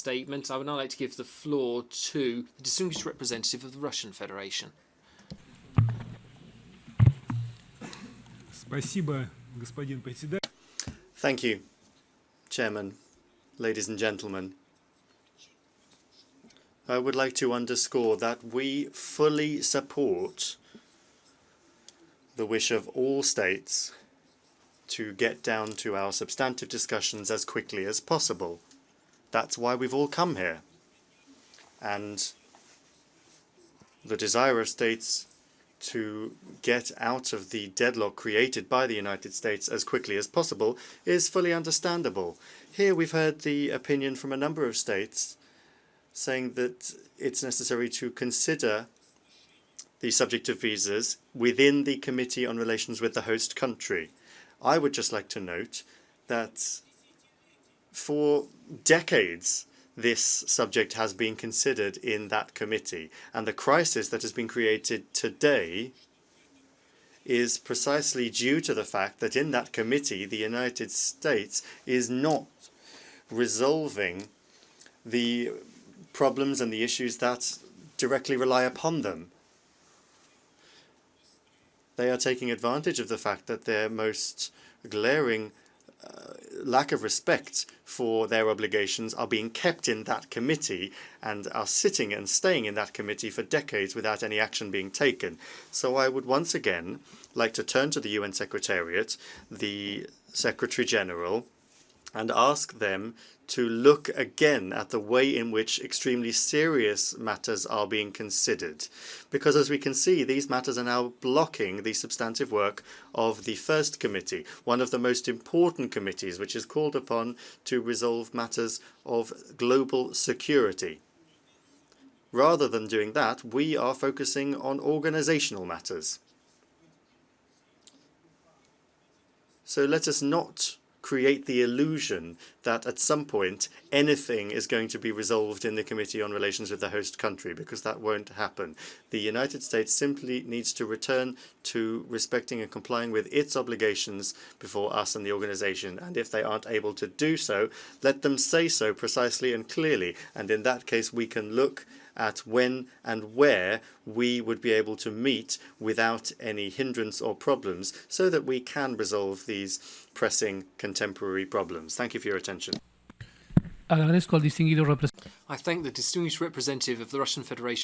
statement. I would now like to give the floor to the distinguished representative of the Russian Federation. Thank you, Chairman, ladies and gentlemen. I would like to underscore that we fully support the wish of all states to get down to our substantive discussions as quickly as possible. That's why we've all come here. And the desire of states to get out of the deadlock created by the United States as quickly as possible is fully understandable. Here we've heard the opinion from a number of states saying that it's necessary to consider the subject of visas within the Committee on Relations with the host country. I would just like to note that for decades this subject has been considered in that committee, and the crisis that has been created today is precisely due to the fact that in that committee the United States is not resolving the problems and the issues that directly rely upon them. They are taking advantage of the fact that their most glaring lack of respect for their obligations are being kept in that committee and are sitting and staying in that committee for decades without any action being taken. So I would once again like to turn to the UN Secretariat, the Secretary General, and ask them to look again at the way in which extremely serious matters are being considered. Because as we can see, these matters are now blocking the substantive work of the first committee, one of the most important committees which is called upon to resolve matters of global security. Rather than doing that, we are focusing on organizational matters. So let us not create the illusion that at some point anything is going to be resolved in the Committee on Relations with the host country, because that won't happen. The United States simply needs to return to respecting and complying with its obligations before us and the organization, and if they aren't able to do so, let them say so precisely and clearly, and in that case we can look at when and where we would be able to meet without any hindrance or problems so that we can resolve these pressing contemporary problems. Thank you for your attention. I thank the distinguished representative of the Russian Federation